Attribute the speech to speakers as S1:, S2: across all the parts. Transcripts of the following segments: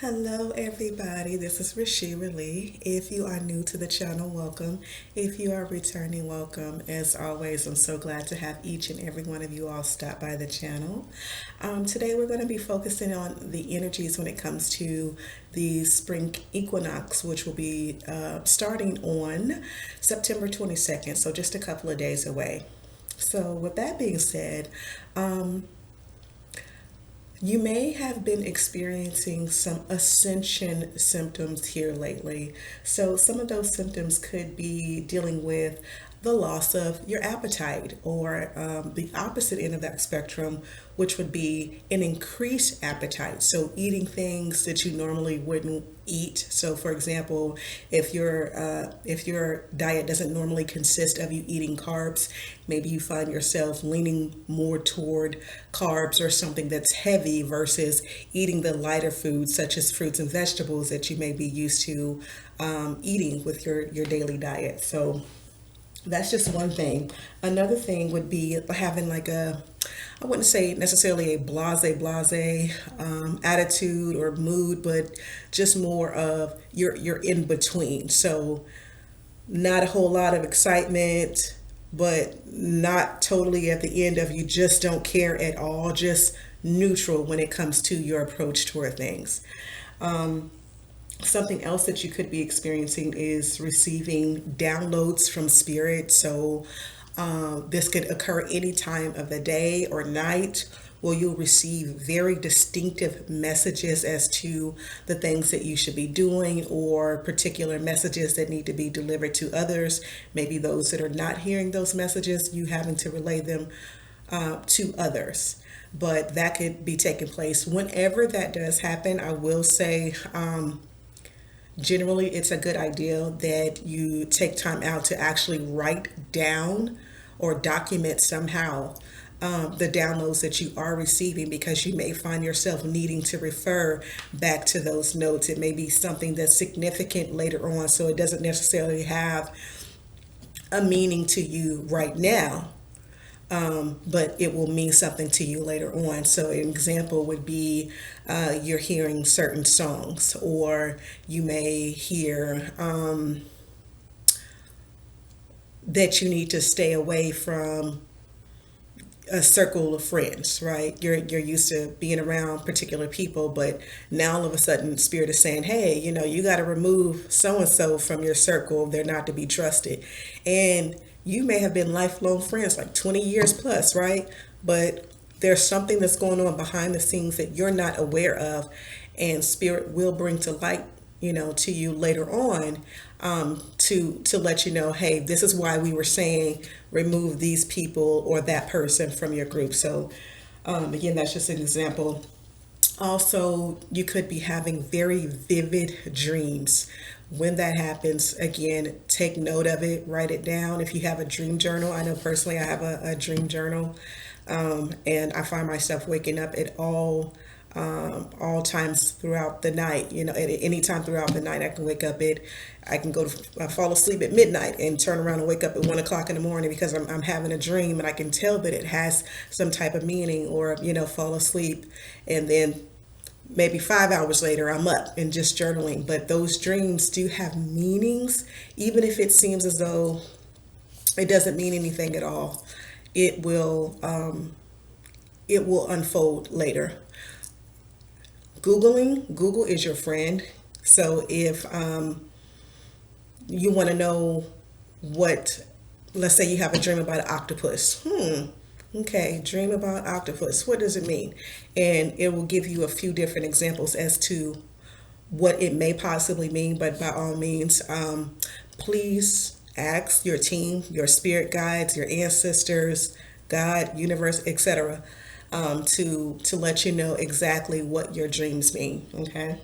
S1: Hello, everybody. This is rasheralei. If you are new to the channel, welcome. If you are returning, welcome. As always, I'm so glad to have each and every one of you all stop by the channel. Today, we're going to be focusing on the energies when it comes to the spring equinox, which will be starting on September 22nd, so just a couple of days away. So, with that being said, you may have been experiencing some ascension symptoms here lately. So, some of those symptoms could be dealing with the loss of your appetite, or the opposite end of that spectrum, which would be an increased appetite. So, eating things that you normally wouldn't eat. So, for example, if your diet doesn't normally consist of you eating carbs, maybe you find yourself leaning more toward carbs or something that's heavy versus eating the lighter foods such as fruits and vegetables that you may be used to eating with your daily diet. So that's just one thing. Another thing would be having like I wouldn't say necessarily a blase attitude or mood, but just more of you're in between. So not a whole lot of excitement, but not totally at the end of you just don't care at all, just neutral when it comes to your approach toward things. Something else that you could be experiencing is receiving downloads from spirit. So this could occur any time of the day or night, where you'll receive very distinctive messages as to the things that you should be doing, or particular messages that need to be delivered to others. Maybe those that are not hearing those messages, you having to relay them to others. But that could be taking place whenever that does happen. I will say, generally, it's a good idea that you take time out to actually write down or document somehow the downloads that you are receiving, because you may find yourself needing to refer back to those notes. It may be something that's significant later on, so it doesn't necessarily have a meaning to you right now, but it will mean something to you later on. So, an example would be you're hearing certain songs, or you may hear that you need to stay away from a circle of friends, right? You're used to being around particular people, but now all of a sudden spirit is saying, hey, you got to remove so and so from your circle. They're not to be trusted. And you may have been lifelong friends, like 20 years plus, right? But there's something that's going on behind the scenes that you're not aware of, and spirit will bring to light, to you later on, to let you know, hey, this is why we were saying remove these people or that person from your group. So, again, that's just an example. Also, you could be having very vivid dreams. When that happens, again, take note of it, write it down. If you have a dream journal, I know personally I have a dream journal, and I find myself waking up at all times throughout the night. At any time throughout the night, I can wake up at, I can go to fall asleep at midnight and turn around and wake up at 1 o'clock in the morning, because I'm having a dream and I can tell that it has some type of meaning, or fall asleep and then maybe 5 hours later I'm up and just journaling. But those dreams do have meanings, even if it seems as though it doesn't mean anything at all. It will unfold later. Google is your friend. So if you want to know what, let's say you have a dream about an octopus. Okay, dream about octopus. What does it mean? And it will give you a few different examples as to what it may possibly mean. But by all means, please ask your team, your spirit guides, your ancestors, God, universe, etc., to let you know exactly what your dreams mean. Okay.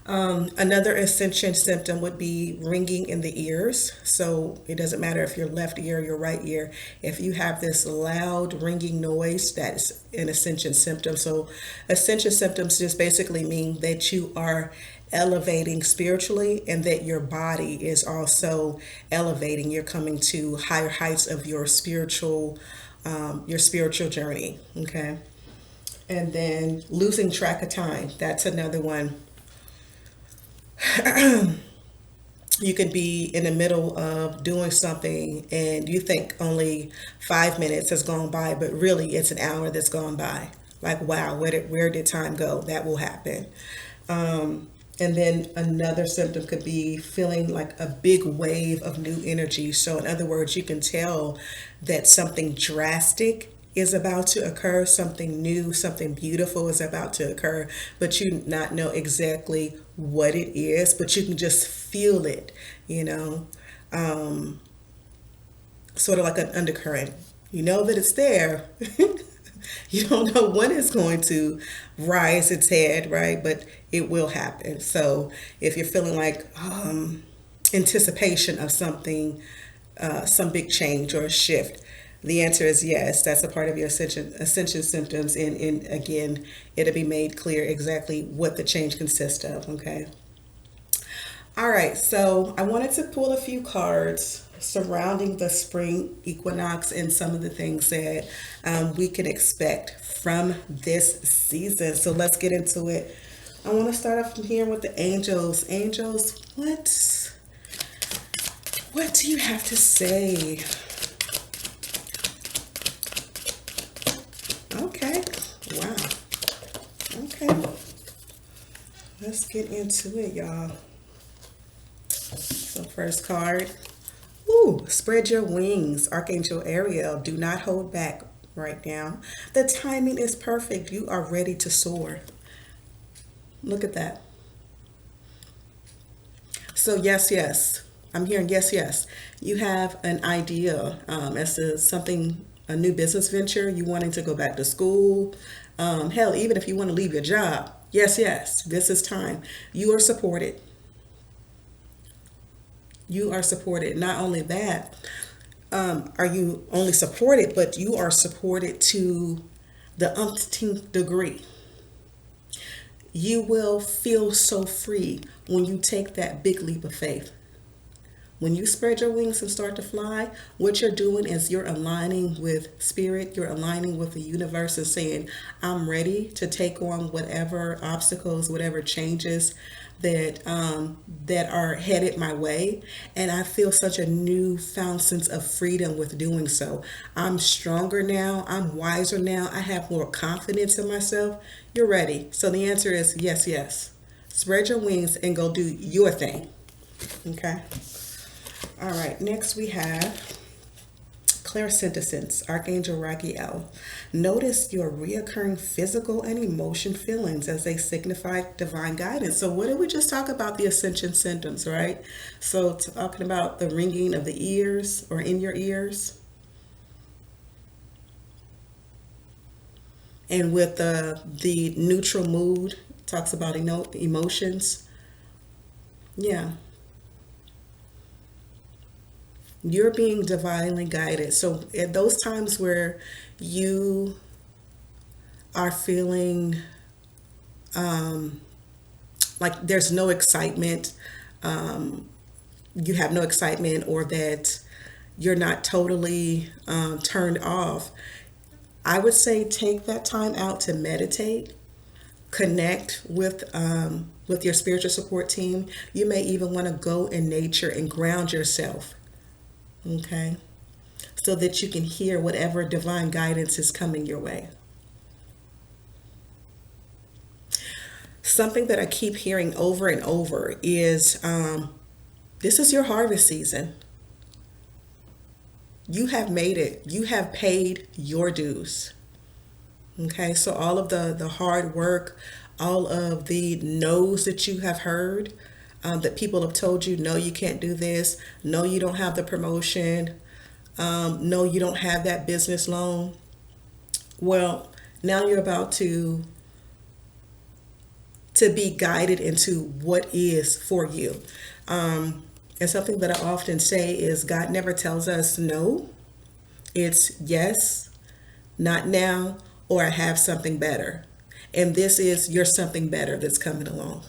S1: Another ascension symptom would be ringing in the ears. So it doesn't matter if your left ear or your right ear. If you have this loud ringing noise, that's an ascension symptom. So ascension symptoms just basically mean that you are elevating spiritually, and that your body is also elevating. You're coming to higher heights of your spiritual journey. Okay. And then losing track of time. That's another one. You could be in the middle of doing something and you think only 5 minutes has gone by, but really it's an hour that's gone by. Like, wow, where did time go? That will happen. And then another symptom could be feeling like a big wave of new energy. So, in other words, you can tell that something drastic is about to occur, something new, something beautiful is about to occur, but you not know exactly what it is, but you can just feel it, you know, sort of like an undercurrent. You know that it's there. You don't know when it's going to rise its head, right? But it will happen. So if you're feeling like anticipation of something, some big change or a shift, the answer is yes. That's a part of your ascension symptoms. And again, it'll be made clear exactly what the change consists of. Okay. All right, so I wanted to pull a few cards surrounding the spring equinox and some of the things that we can expect from this season. So let's get into it. I want to start off from here with the angels. Angels, what do you have to say? Okay, wow. Okay, let's get into it, y'all. So first card. Ooh, spread your wings, Archangel Ariel. Do not hold back right now. The timing is perfect. You are ready to soar. Look at that. So yes, yes. I'm hearing yes, yes. You have an idea as to something, a new business venture, you wanting to go back to school. Hell, even if you want to leave your job. Yes, yes. This is time. You are supported. You are supported. Not only that, are you only supported, but you are supported to the umpteenth degree. You will feel so free when you take that big leap of faith. When you spread your wings and start to fly, what you're doing is you're aligning with spirit, you're aligning with the universe and saying, I'm ready to take on whatever obstacles, whatever changes that are headed my way. And I feel such a newfound sense of freedom with doing so. I'm stronger now, I'm wiser now, I have more confidence in myself. You're ready. So the answer is yes, yes. Spread your wings and go do your thing. Okay. All right, next we have clairsentience, Archangel Raphael. Notice your reoccurring physical and emotion feelings as they signify divine guidance. So what did we just talk about? The ascension symptoms, right? So talking about the ringing of the ears or in your ears. And with the neutral mood, talks about emotions. Yeah. You're being divinely guided. So at those times where you are feeling like there's no excitement, you have no excitement, or that you're not totally turned off, I would say take that time out to meditate, connect with your spiritual support team. You may even want to go in nature and ground yourself. Okay, so that you can hear whatever divine guidance is coming your way. Something that I keep hearing over and over is this is your harvest season. You have made it, you have paid your dues. Okay, so all of the hard work, all of the no's that you have heard, that people have told you, no, you can't do this, no, you don't have the promotion, no, you don't have that business loan. Well, now you're about to be guided into what is for you. And something that I often say is God never tells us no. It's yes, not now, or I have something better. And this is your something better that's coming along.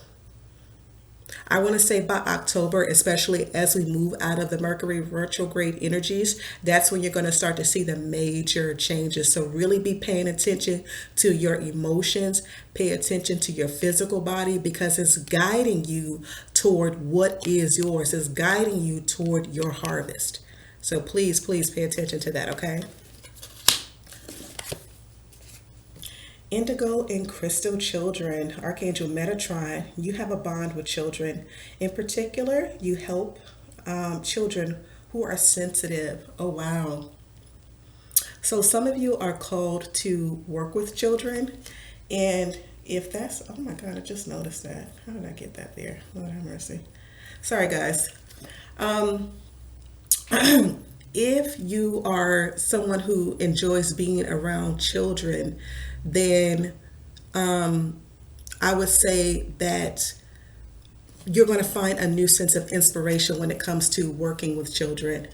S1: I want to say by October, especially as we move out of the Mercury retrograde energies, that's when you're going to start to see the major changes. So really be paying attention to your emotions, pay attention to your physical body, because it's guiding you toward what is yours, it's guiding you toward your harvest. So please, please pay attention to that, okay? Indigo and crystal children, Archangel Metatron, you have a bond with children. In particular, you help children who are sensitive. Oh, wow. So some of you are called to work with children. And if that's, oh my God, I just noticed that. How did I get that there? Lord have mercy. Sorry, guys. If you are someone who enjoys being around children, then I would say that you're going to find a new sense of inspiration when it comes to working with children.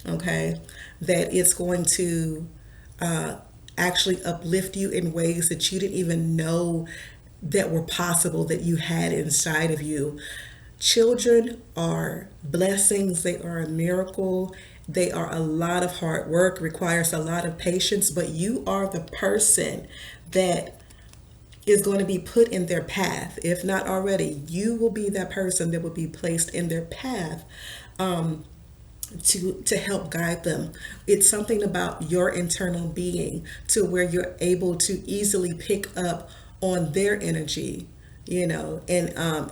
S1: Okay, that it's going to actually uplift you in ways that you didn't even know that were possible, that you had inside of you. Children are blessings, they are a miracle, they are a lot of hard work, requires a lot of patience, but you are the person that is going to be put in their path. If not already, you will be that person that will be placed in their path to help guide them. It's something about your internal being to where you're able to easily pick up on their energy, and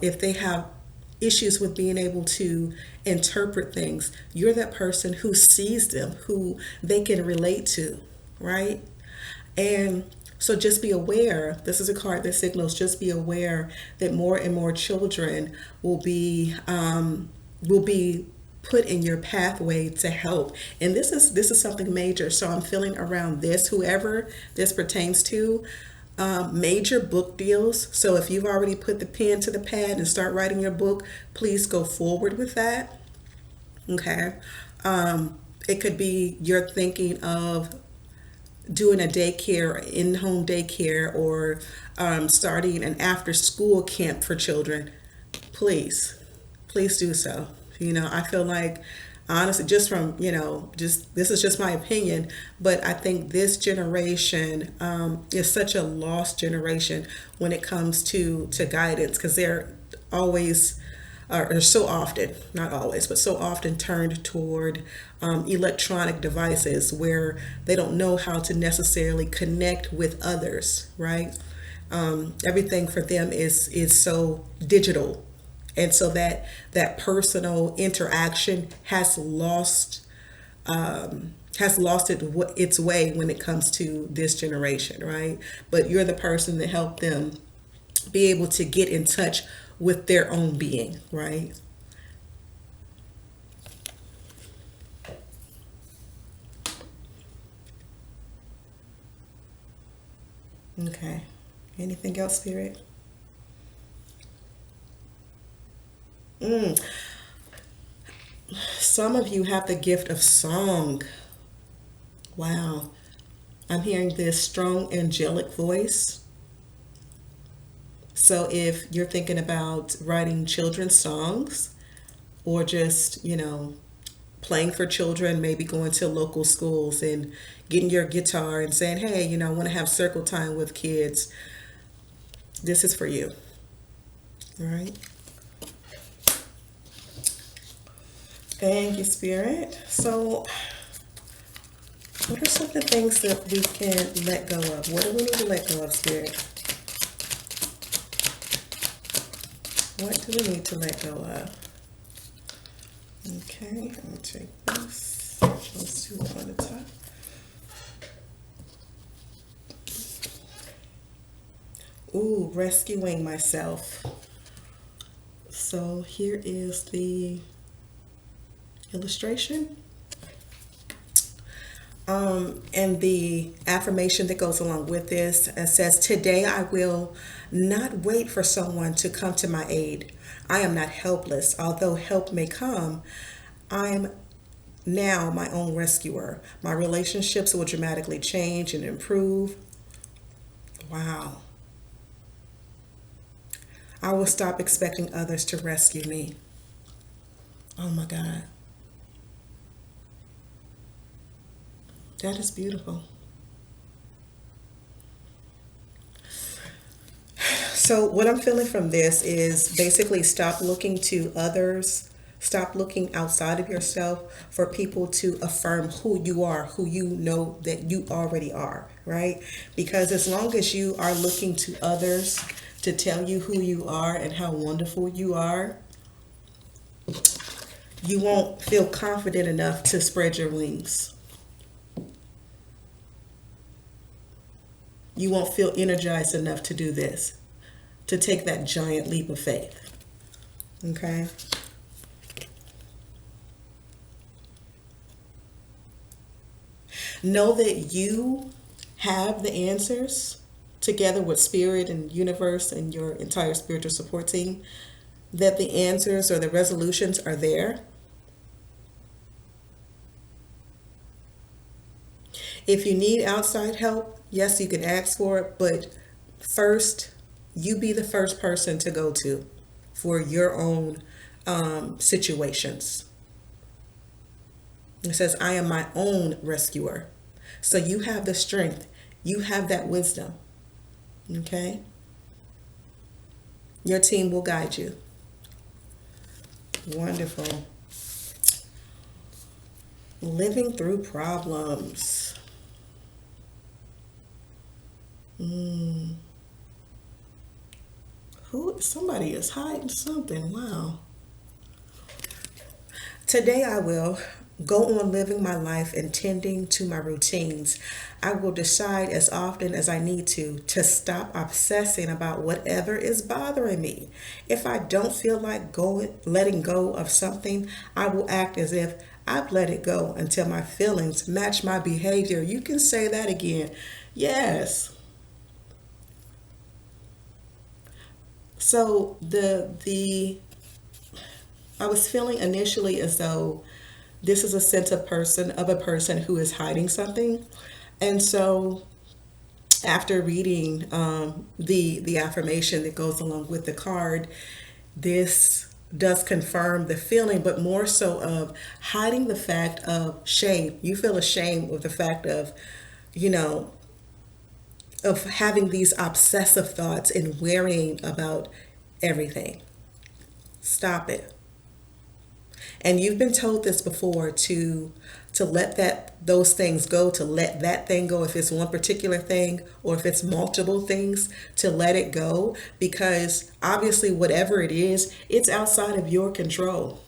S1: if they have issues with being able to interpret things, you're that person who sees them, who they can relate to, right? And so just be aware, this is a card that signals, just be aware that more and more children will be put in your pathway to help. And this is something major. So I'm feeling around this, whoever this pertains to, major book deals. So if you've already put the pen to the pad and start writing your book, please go forward with that. Okay. It could be you're thinking of doing a daycare, in-home daycare, or starting an after-school camp for children. Please, please do so. I feel like, honestly, just from, just this is just my opinion, but I think this generation is such a lost generation when it comes to guidance, because they're always, or so often, not always, but so often turned toward electronic devices where they don't know how to necessarily connect with others, right? Everything for them is so digital. And so that personal interaction has lost its way when it comes to this generation, right? But you're the person that helped them be able to get in touch with their own being, right? Okay. Anything else, Spirit? Some of you have the gift of song. Wow. I'm hearing this strong angelic voice. So if you're thinking about writing children's songs, or just, playing for children, maybe going to local schools and getting your guitar and saying, hey, I want to have circle time with kids, this is for you. All right. Thank you, Spirit. So what are some of the things that we can let go of? What do we need to let go of, Spirit? What do we need to let go of? Okay, I'm going to take this. Those two on the top. Ooh, rescuing myself. So here is the illustration. And the affirmation that goes along with this says, today I will not wait for someone to come to my aid. I am not helpless. Although help may come, I'm now my own rescuer. My relationships will dramatically change and improve. Wow. I will stop expecting others to rescue me. Oh my God. That is beautiful. So, what I'm feeling from this is basically stop looking to others, stop looking outside of yourself for people to affirm who you are, who you know that you already are, right? Because as long as you are looking to others to tell you who you are and how wonderful you are, you won't feel confident enough to spread your wings. You won't feel energized enough to do this, to take that giant leap of faith. Okay? Know that you have the answers together with spirit and universe and your entire spiritual support team, that the answers or the resolutions are there. If you need outside help, yes, you can ask for it, but first, you be the first person to go to for your own situations. It says, I am my own rescuer. So you have the strength, you have that wisdom. Okay? Your team will guide you. Wonderful. Living through problems. Somebody is hiding something. Wow. Today I will go on living my life and tending to my routines. I will decide as often as I need to stop obsessing about whatever is bothering me. If I don't feel like letting go of something, I will act as if I've let it go until my feelings match my behavior. You can say that again. Yes. So I was feeling initially as though this is a sense of a person who is hiding something. And so after reading the affirmation that goes along with the card, this does confirm the feeling, but more so of hiding the fact of shame. You feel ashamed of the fact of, you know, of having these obsessive thoughts and worrying about everything. Stop it. And you've been told this before to let those things go, to let that thing go if it's one particular thing or if it's multiple things, to let it go, because obviously whatever it is, it's outside of your control.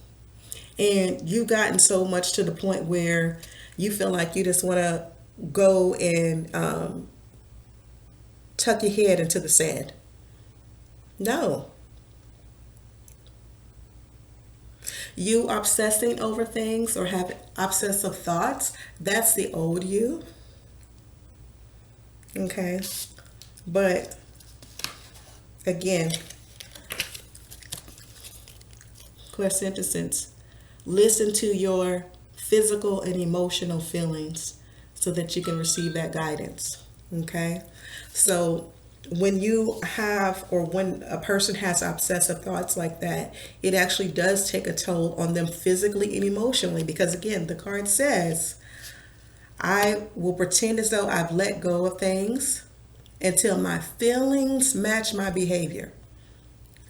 S1: And you've gotten so much to the point where you feel like you just want to go and tuck your head into the sand. No. You obsessing over things or have obsessive thoughts, that's the old you. Okay. But again, quintessence, listen to your physical and emotional feelings so that you can receive that guidance. Okay. So when you have, or when a person has obsessive thoughts like that, it actually does take a toll on them physically and emotionally, because again, the card says, I will pretend as though I've let go of things until my feelings match my behavior.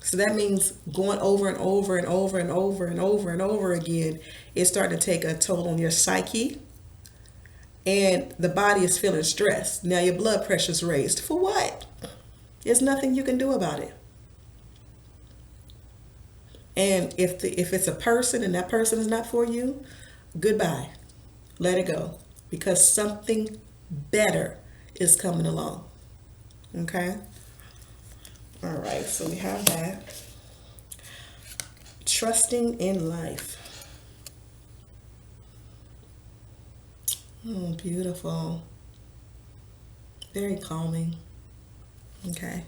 S1: So that means going over and over and over and over and over and over again, it's starting to take a toll on your psyche, and the body is feeling stressed. Now your blood pressure's raised. For what? There's nothing you can do about it. And if it's a person and that person is not for you, goodbye. Let it go. Because something better is coming along. Okay? All right, so we have that. Trusting in life. Oh, beautiful. Very calming. Okay.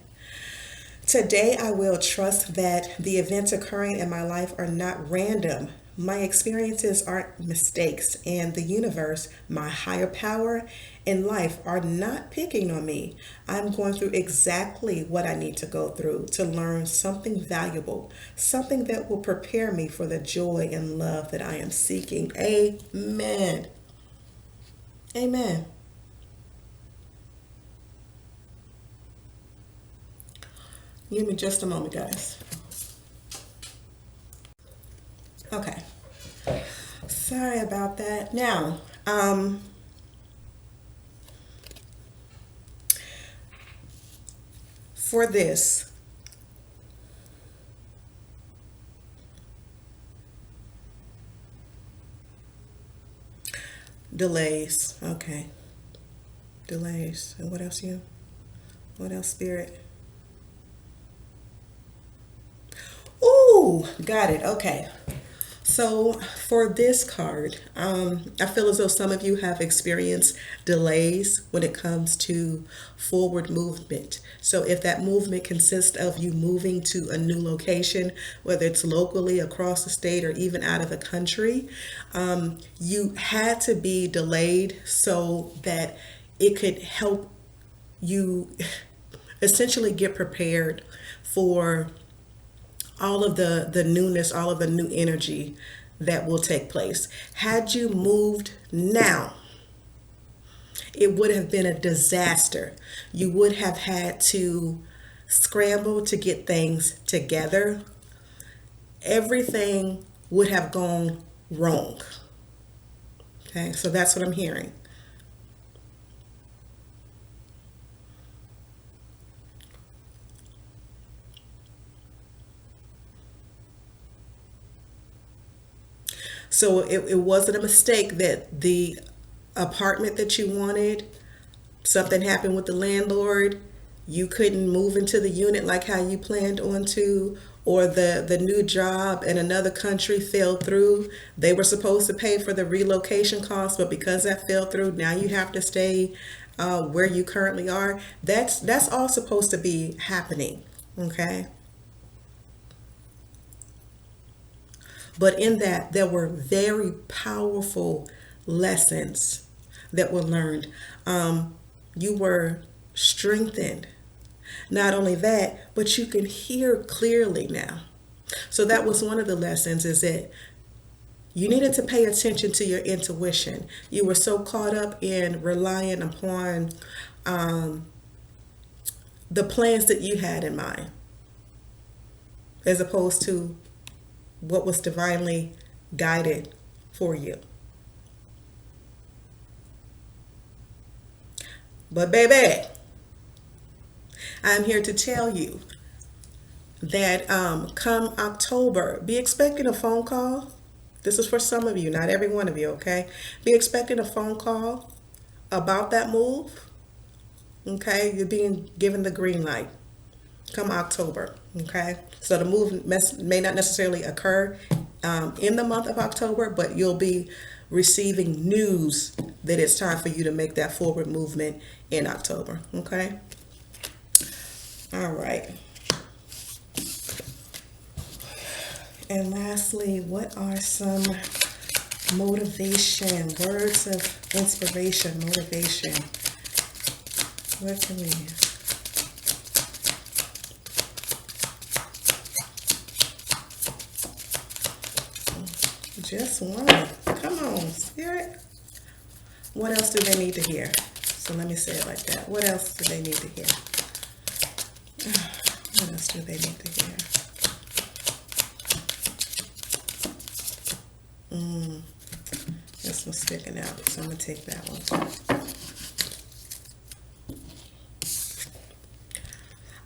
S1: Today I will trust that the events occurring in my life are not random, My experiences aren't mistakes, and the universe, my higher power, and life are not picking on me. I'm going through exactly what I need to go through to learn something valuable, something that will prepare me for the joy and love that I am seeking. Amen. Amen. Give me just a moment, guys. Okay. Sorry about that. Now, for this, delays. Okay. Delays. And what else, you? What else, Spirit? Ooh, got it. Okay. So for this card, I feel as though some of you have experienced delays when it comes to forward movement. So if that movement consists of you moving to a new location, whether it's locally, across the state, or even out of the country, you had to be delayed so that it could help you essentially get prepared for all of the newness, all of the new energy that will take place. Had you moved now, it would have been a disaster. You would have had to scramble to get things together. Everything would have gone wrong. Okay, so that's what I'm hearing. So it wasn't a mistake that the apartment that you wanted, something happened with the landlord, you couldn't move into the unit like how you planned on to, or the new job in another country fell through. They were supposed to pay for the relocation costs, but because that fell through, now you have to stay where you currently are. That's all supposed to be happening, okay? But in that, there were very powerful lessons that were learned. You were strengthened. Not only that, but you can hear clearly now. So that was one of the lessons, is that you needed to pay attention to your intuition. You were so caught up in relying upon the plans that you had in mind, as opposed to what was divinely guided for you. But baby, I'm here to tell you that come October, be expecting a phone call. This is for some of you, not every one of you, okay? Be expecting a phone call about that move, okay? You're being given the green light come October, okay? So the move may not necessarily occur in the month of October, but you'll be receiving news that it's time for you to make that forward movement in October, okay? All right. And lastly, what are some motivation, words of inspiration, motivation? What can we... Just one. Come on, Spirit. What else do they need to hear? So let me say it like that. What else do they need to hear? What else do they need to hear? This one's sticking out, so I'm going to take that one.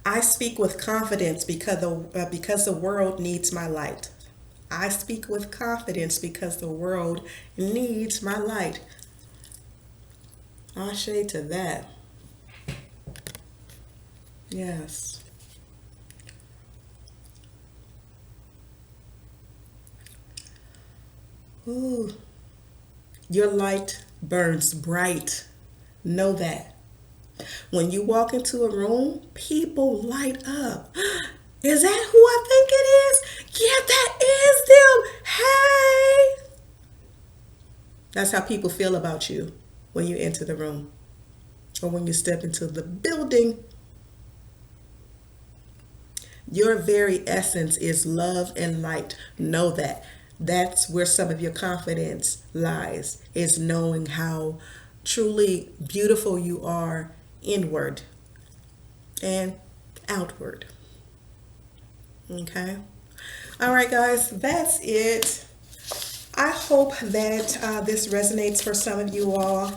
S1: I speak with confidence because the world needs my light. I speak with confidence because the world needs my light. Ashe to that. Yes. Ooh. Your light burns bright. Know that. When you walk into a room, people light up. Is that who I think it is? Yeah, that is them. That's how people feel about you when you enter the room or when you step into the building. Your very essence is love and light. Know that. That's where some of your confidence lies, is knowing how truly beautiful you are inward and outward. Okay. All right, guys, that's it. I hope that this resonates for some of you all.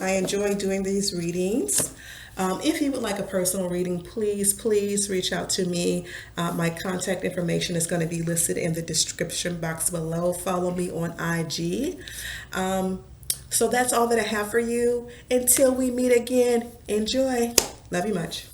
S1: I enjoy doing these readings. If you would like a personal reading, please reach out to me. My contact information is going to be listed in the description box below. Follow me on IG. So that's all that I have for you. Until we meet again, enjoy. Love you much.